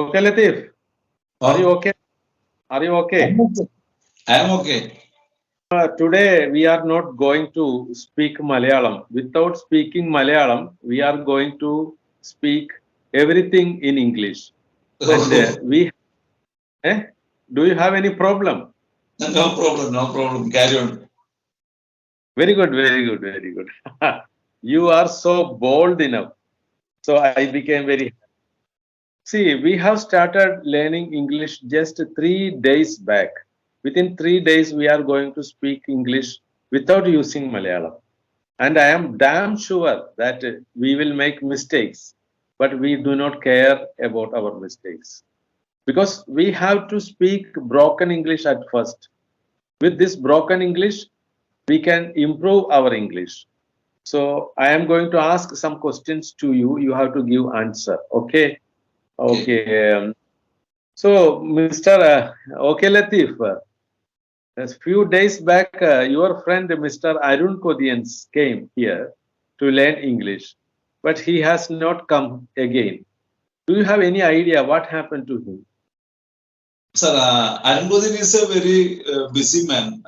Okay, Latif, are you Oh, okay? Are you I'm okay? okay. I'm okay. Today we are not going to speak Malayalam. Without speaking Malayalam, we are going to speak everything in English. But we, eh? Do you have any problem? No problem, no problem. Carry on. Very good, very good, very good. You are so bold enough. So I became very. See, we have started learning English just 3 days back. Within 3 days, we are going to speak English without using Malayalam. And I am damn sure that we will make mistakes, but we do not care about our mistakes because we have to speak broken English at first. With this broken English, we can improve our English. So I am going to ask some questions to you. You have to give answer. Okay. Okay. Okay. So, Mr. Okay, Latif, a few days back, your friend Mr. Arun Kodians came here to learn English, but he has not come again. Do you have any idea what happened to him? Sir, Arundhati is a very busy man.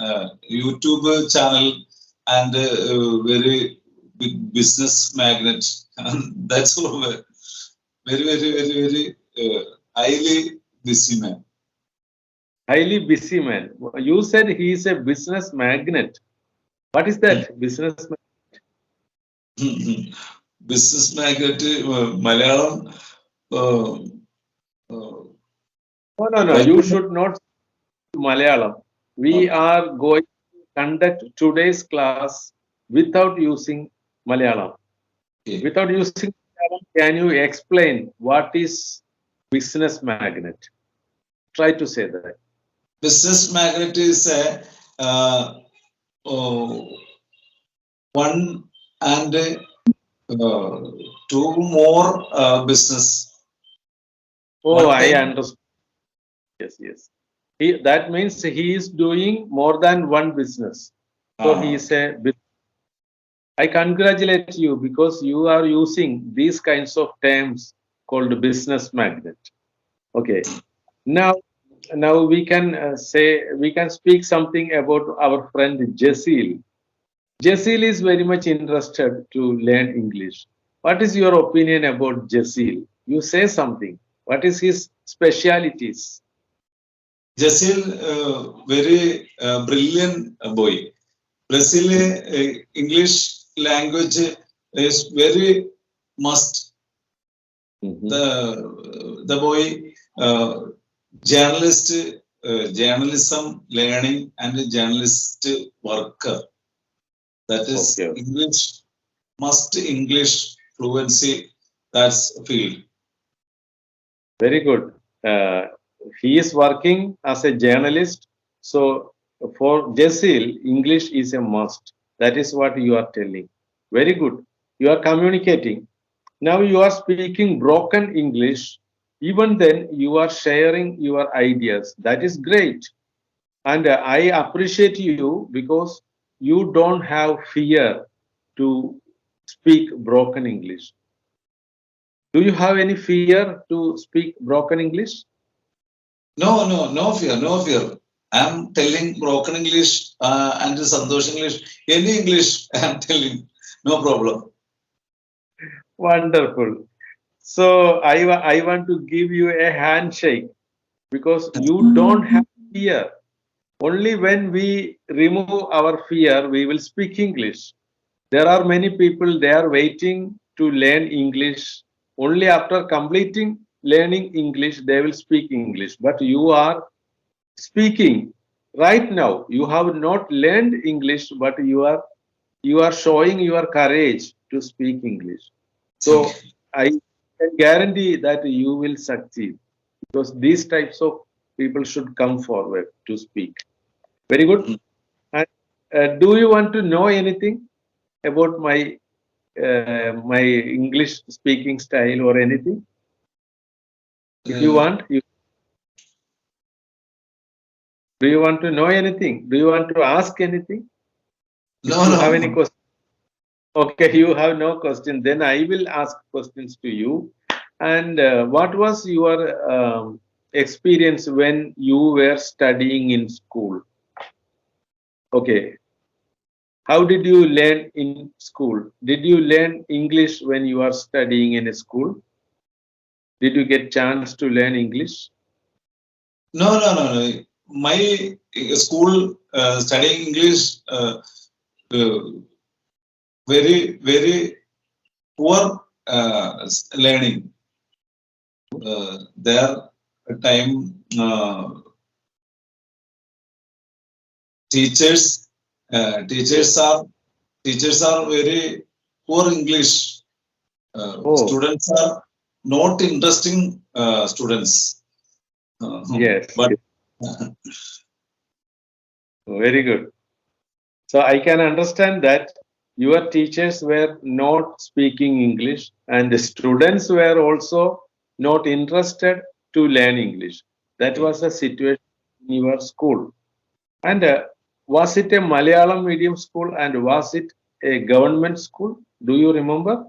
YouTube channel and very big business magnate. And that's all. Very highly busy man. Highly busy man. You said he is a business magnate. What is that? Business Business magnate, Malayalam. Uh, uh, No, no, no. You Bible. should not Malayalam. We Okay. are going to conduct today's class without using Malayalam. Okay. Without using Malayalam, can you explain what is business magnet? Try to say that. Business magnate is a uh, one and two more business. Oh, One I time. understand. Yes, yes. That means he is doing more than one business. So he is Okay. a. I congratulate you because you are using these kinds of terms called business magnet. Okay. Now, now we can say we can speak something about our friend Jesil. Jesil is very much interested to learn English. What is your opinion about Jesil? You say something. What is his specialities? Jasil, very brilliant boy. Brazil English language is very must. Mhm. The boy journalist, journalism learning and journalist worker. That is Okay, English, must English fluency. That's field. very good. Uh, he is working as a journalist. So for Jesil, English is a must. That is what you are telling. Very good. You are communicating. Now you are speaking broken English. Even then, you are sharing your ideas. That is great. And I appreciate you because you don't have fear to speak broken English. Do you have any fear to speak broken English? No fear, no fear. I'm telling broken English and Santosh English, any English I'm telling, no problem. Wonderful. So I want to give you a handshake because you don't have fear. Only when we remove our fear, we will speak English. There are many people, they are waiting to learn English. Only after completing learning English, they will speak English. But you are speaking right now. You have not learned English, but you are showing your courage to speak English. So Okay. I can guarantee that you will succeed because these types of people should come forward to speak. Very good. And do you want to know anything about my English speaking style or anything? If you Uh, want, do you want to know anything? Do you want to ask anything? If no, you have any no. question, okay, you have no question. Then I will ask questions to you. And what was your experience when you were studying in school? Okay, how did you learn in school? Did you learn English when you are studying in a school? Did you get chance to learn English? No, no, no, no. My school studying English uh, very, very poor learning. Their time teachers uh, teachers are teachers are very poor English. Oh, Students are not interesting students. yes, But yes. Very good. So I can understand that your teachers were not speaking English and the students were also not interested to learn English. That was the situation in your school. And was it a Malayalam medium school and was it a government school? Do you remember?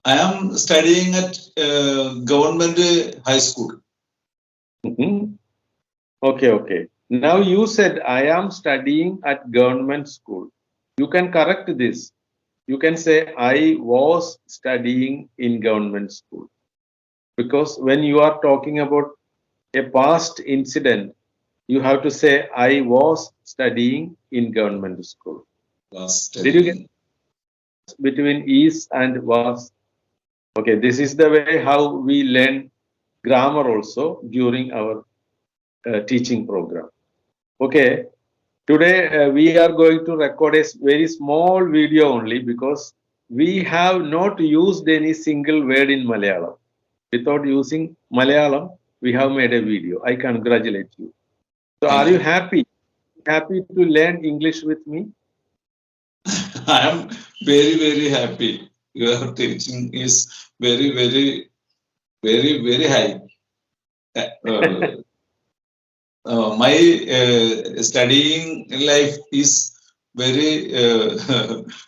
I am studying at government high school. Mhm. Okay, okay. Now you said I am studying at government school. You can correct this. You can say I was studying in government school because when you are talking about a past incident, you have to say I was studying in government school. Was Did you get studying. between is and was? Okay, this is the way how we learn grammar also during our teaching program. Okay, today we are going to record a very small video only because we have not used any single word in Malayalam. Without using Malayalam, we have made a video. I congratulate you. So, are Thank you you. happy? Happy to learn English with me? I am very, very happy. Your teaching is very, very, very, very high. Uh, my studying life is very,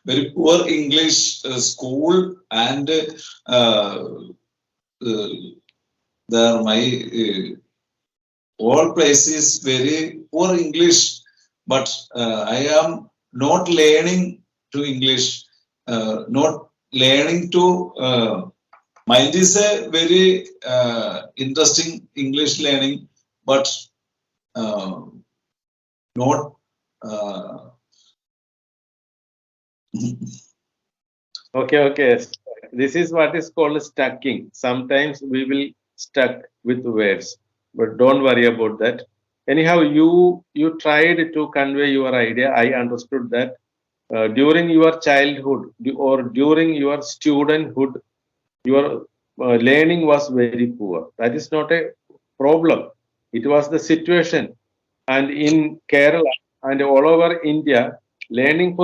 very poor English school, and uh, there my all places very poor English, but I am not learning to English, not learning to. Mind is a very interesting English learning, but uh, not. Uh, Okay, okay. This is what is called stucking. Sometimes we will stuck with words, but don't worry about that. Anyhow, you tried to convey your idea. I understood that during your childhood or during your studenthood, your learning was very poor. That is not a problem. It was the situation. And in Kerala and all over India, learning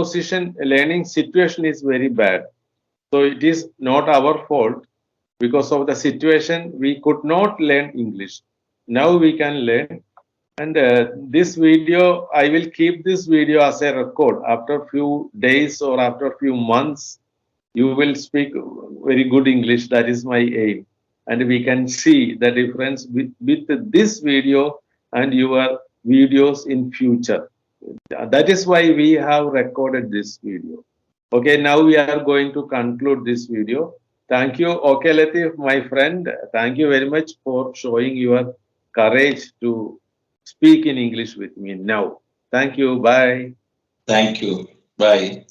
situation is very bad. So it is not our fault. Because of the situation we could not learn English. Now we can learn. And this video, I will keep this video as a record. After few days or after few months, you will speak very good English. That is my aim. And we can see the difference with this video and your videos in future. That is why we have recorded this video. Okay, now we are going to conclude this video. Thank you, okay, Latif, my friend. Thank you very much for showing your courage to speak in English with me now. Thank you. Bye. Thank you. Bye.